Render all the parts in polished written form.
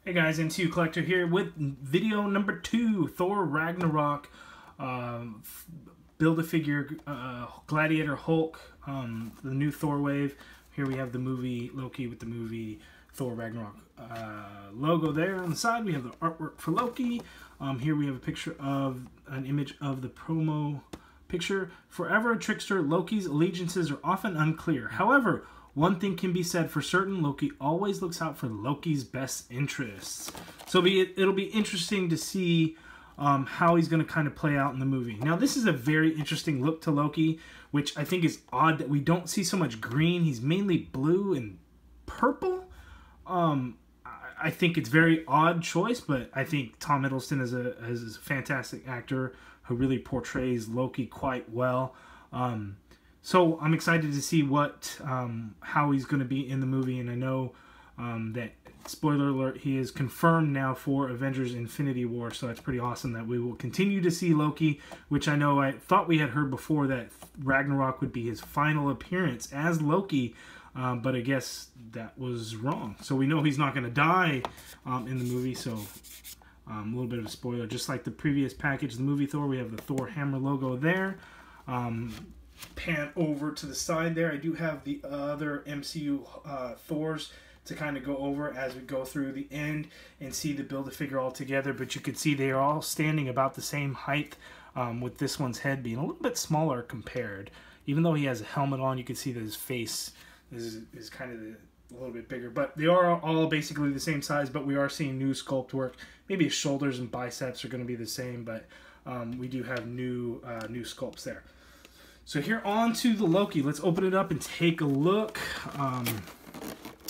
Hey guys, NTU Collector here with video number 2, Thor Ragnarok Build-A-Figure Gladiator Hulk, the new Thor wave. Here we have the movie Loki with the movie Thor Ragnarok logo there on the side. We have the artwork for Loki. Here we have a picture of an image of the promo picture. Forever a trickster, Loki's allegiances are often unclear. However, one thing can be said for certain, Loki always looks out for Loki's best interests. So it'll be interesting to see how he's going to kind of play out in the movie. Now, this is a very interesting look to Loki, which I think is odd that we don't see so much green. He's mainly blue and purple. I think it's a very odd choice, but I think Tom Hiddleston is a fantastic actor who really portrays Loki quite well. So I'm excited to see how he's going to be in the movie, and I know that, spoiler alert, he is confirmed now for Avengers Infinity War, so that's pretty awesome that we will continue to see Loki, which I thought we had heard before that Ragnarok would be his final appearance as Loki, but I guess that was wrong. So we know he's not going to die in the movie, so a little bit of a spoiler. Just like the previous package, the movie Thor, we have the Thor hammer logo there. Pan over to the side there. I do have the other MCU Thors to kind of go over as we go through the end and see the Build-A-Figure all together, but you can see they are all standing about the same height, with this one's head being a little bit smaller compared. Even though he has a helmet on, you can see that his face is kind of a little bit bigger, but they are all basically the same size, but we are seeing new sculpt work. Maybe his shoulders and biceps are going to be the same, but we do have new sculpts there. So here on to the Loki. Let's open it up and take a look.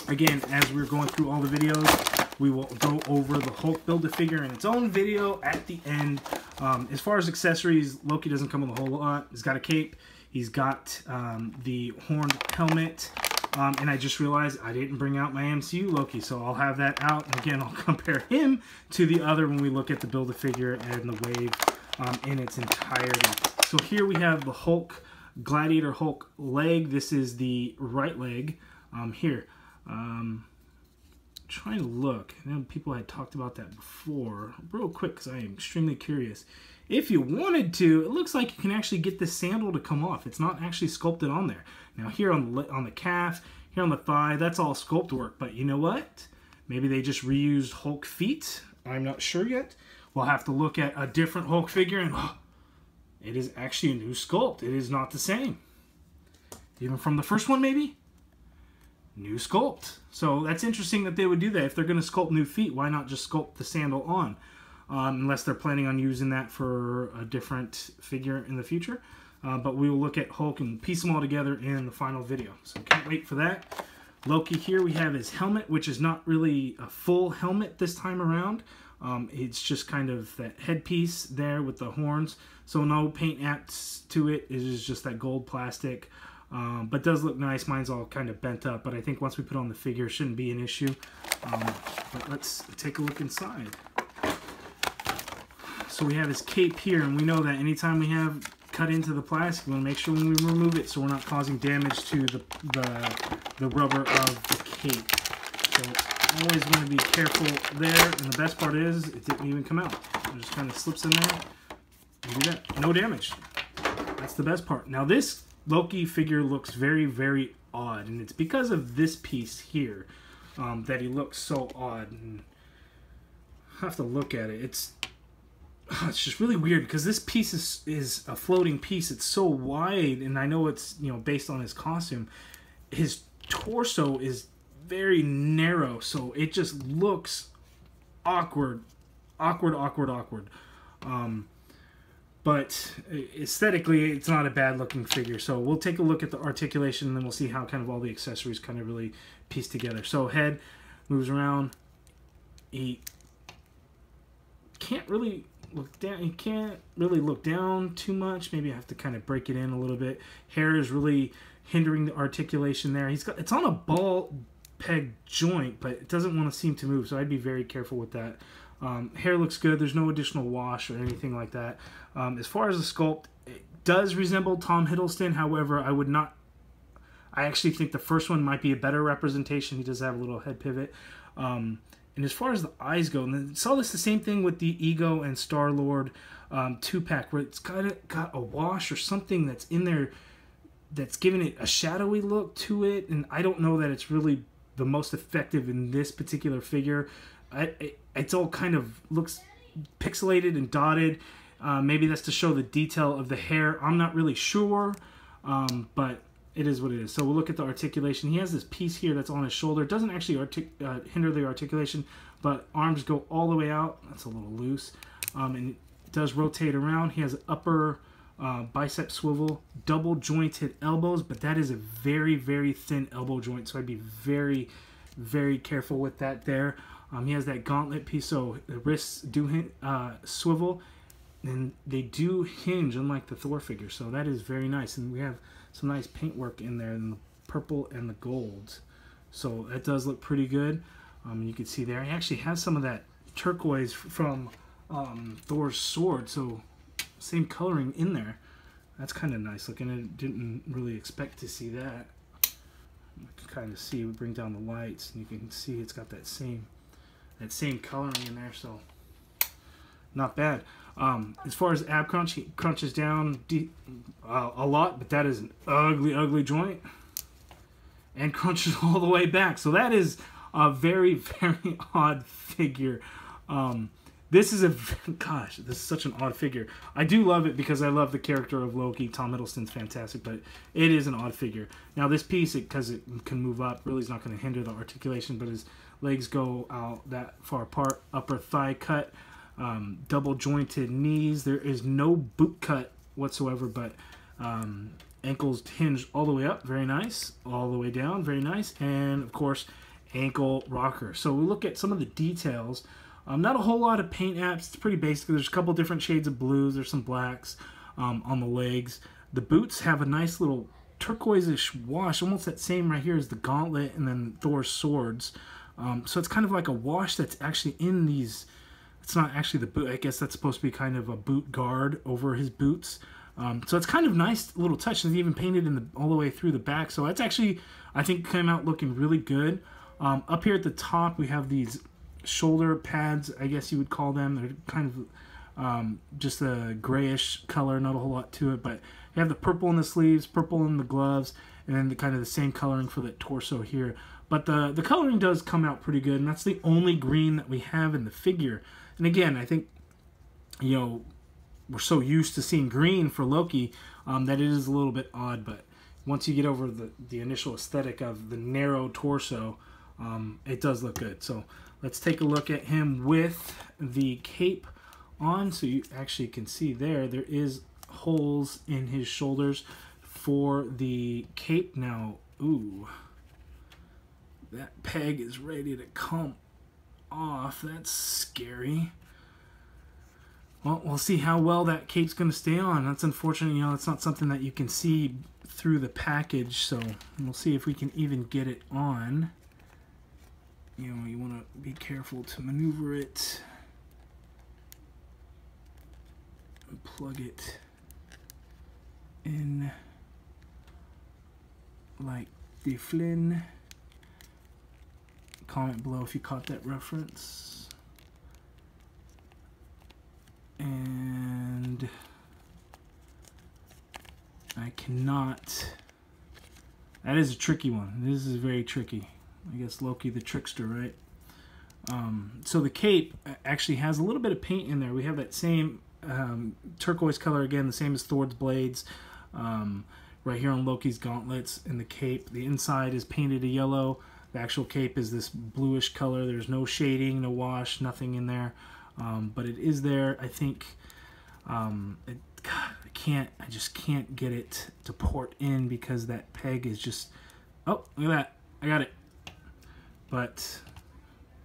Again, as we're going through all the videos, we will go over the Hulk Build-A-Figure in its own video at the end. As far as accessories, Loki doesn't come with a whole lot. He's got a cape. He's got the horned helmet. And I just realized I didn't bring out my MCU Loki, so I'll have that out. And again, I'll compare him to the other when we look at the Build-A-Figure and the wave in its entirety. So here we have the Hulk Gladiator Hulk leg. This is the right leg. Here, trying to look. I know people had talked about that before. Real quick, because I am extremely curious. If you wanted to, it looks like you can actually get this sandal to come off. It's not actually sculpted on there. Now here on the calf, here on the thigh, that's all sculpt work. But you know what? Maybe they just reused Hulk feet. I'm not sure yet. We'll have to look at a different Hulk figure, and it is actually a new sculpt. It is not the same. Even from the first one, maybe? New sculpt. So that's interesting that they would do that. If they're going to sculpt new feet, why not just sculpt the sandal on? Unless they're planning on using that for a different figure in the future. But we will look at Hulk and piece them all together in the final video. So can't wait for that. Loki here, we have his helmet, which is not really a full helmet this time around. It's just kind of that headpiece there with the horns. So no paint apps to it. It is just that gold plastic. But does look nice. Mine's all kind of bent up. But I think once we put on the figure, it shouldn't be an issue. But let's take a look inside. So we have his cape here. And we know that anytime we have cut into the plastic, we want to make sure when we remove it so we're not causing damage to the rubber of the cape. So always want to be careful there. And the best part is it didn't even come out. It just kind of slips in there. And do that. No damage. That's the best part. Now this Loki figure looks very, very odd. And it's because of this piece here that he looks so odd. And I have to look at it. It's just really weird because this piece is a floating piece. It's so wide, and I know it's based on his costume. His torso is very narrow, so it just looks awkward. But aesthetically, it's not a bad looking figure. So we'll take a look at the articulation, and then we'll see how kind of all the accessories kind of really piece together. So head moves around. He can't really look down. He can't really look down too much. Maybe I have to kind of break it in a little bit. Hair is really hindering the articulation there. It's on a ball peg joint, but it doesn't want to seem to move. So I'd be very careful with that. Hair looks good. There's no additional wash or anything like that. As far as the sculpt, it does resemble Tom Hiddleston. However, I actually think the first one might be a better representation. He does have a little head pivot. And as far as the eyes go, and I saw this the same thing with the Ego and Star-Lord 2-pack, where it's got a wash or something that's in there that's giving it a shadowy look to it, and I don't know that it's really the most effective in this particular figure. It's all kind of looks pixelated and dotted. Maybe that's to show the detail of the hair. I'm not really sure, but it is what it is. So we'll look at the articulation. He has this piece here that's on his shoulder. It doesn't actually hinder the articulation, but arms go all the way out. That's a little loose. And it does rotate around. He has an upper bicep swivel, double jointed elbows, but that is a very, very thin elbow joint, so I'd be very, very careful with that there. He has that gauntlet piece, so the wrists do swivel, and they do hinge, unlike the Thor figure, so that is very nice. And we have some nice paintwork in there in the purple and the gold, so that does look pretty good. You can see there, he actually has some of that turquoise from Thor's sword, so same coloring in there. That's kind of nice looking. I didn't really expect to see that. You can kind of see, we bring down the lights, and you can see it's got that same coloring in there, so not bad. As far as ab crunch, he crunches down a lot, but that is an ugly, ugly joint, and crunches all the way back. So that is a very, very odd figure. This is gosh, this is such an odd figure. I do love it because I love the character of Loki. Tom Hiddleston's fantastic, but it is an odd figure. Now this piece, because it can move up, really is not going to hinder the articulation, but his legs go out that far apart. Upper thigh cut, double jointed knees. There is no boot cut whatsoever, but ankles hinged all the way up, very nice. All the way down, very nice. And of course, ankle rocker. So we look at some of the details. Not a whole lot of paint apps. It's pretty basic. There's a couple different shades of blues. There's some blacks on the legs. The boots have a nice little turquoise-ish wash, almost that same right here as the gauntlet and then Thor's swords. So it's kind of like a wash that's actually in these. It's not actually the boot. I guess that's supposed to be kind of a boot guard over his boots. So it's kind of nice little touch. It's even painted in all the way through the back. So that's actually, I think, came out looking really good. Up here at the top, we have these shoulder pads, I guess you would call them. They're kind of just a grayish color, not a whole lot to it, but you have the purple in the sleeves, purple in the gloves, and then kind of the same coloring for the torso here. But the coloring does come out pretty good, and that's the only green that we have in the figure. And again, I think, you know, we're so used to seeing green for Loki that it is a little bit odd, but once you get over the initial aesthetic of the narrow torso, it does look good. So let's take a look at him with the cape on, so you actually can see there is holes in his shoulders for the cape. Now, ooh, that peg is ready to come off. That's scary. Well, we'll see how well that cape's going to stay on. That's unfortunate. You know, it's not something that you can see through the package, so we'll see if we can even get it on. You know, you want to be careful to maneuver it and plug it in like the Flynn. Comment below if you caught that reference. And I cannot. That is a tricky one. This is very tricky. I guess Loki the trickster, right? So the cape actually has a little bit of paint in there. We have that same turquoise color again, the same as Thor's blades. Right here on Loki's gauntlets and the cape. The inside is painted a yellow. The actual cape is this bluish color. There's no shading, no wash, nothing in there. But it is there. I think I just can't get it to port in because that peg is just, oh, look at that. I got it. But,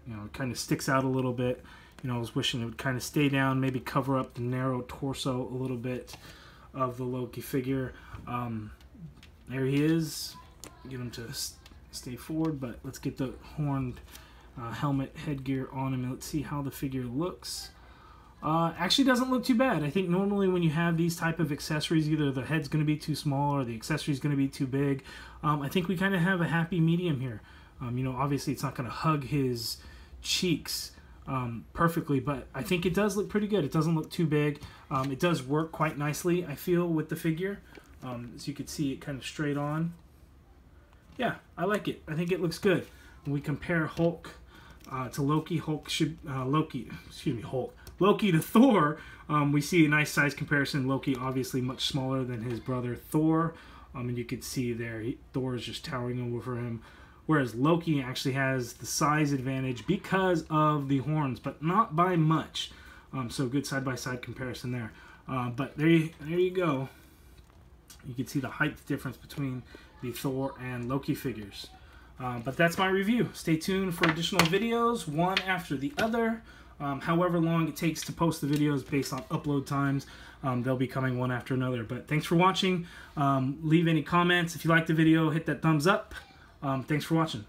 you know, it kind of sticks out a little bit. You know, I was wishing it would kind of stay down, maybe cover up the narrow torso a little bit of the Loki figure. There he is. Get him to stay forward, but let's get the horned helmet headgear on him and let's see how the figure looks. Actually doesn't look too bad. I think normally when you have these type of accessories, either the head's going to be too small or the accessory's going to be too big. I think we kind of have a happy medium here. You know, obviously it's not going to hug his cheeks perfectly, but I think it does look pretty good. It doesn't look too big. It does work quite nicely, I feel, with the figure. As you can see, it kind of straight on. Yeah, I like it. I think it looks good. When we compare Hulk to Loki, Loki to Thor, we see a nice size comparison. Loki obviously much smaller than his brother Thor, and you can see there Thor is just towering over him, whereas Loki actually has the size advantage because of the horns, but not by much. So good side-by-side comparison there. But there you go. You can see the height difference between the Thor and Loki figures. But that's my review. Stay tuned for additional videos, one after the other. However long it takes to post the videos based on upload times, they'll be coming one after another. But thanks for watching. Leave any comments. If you liked the video, hit that thumbs up. Thanks for watching.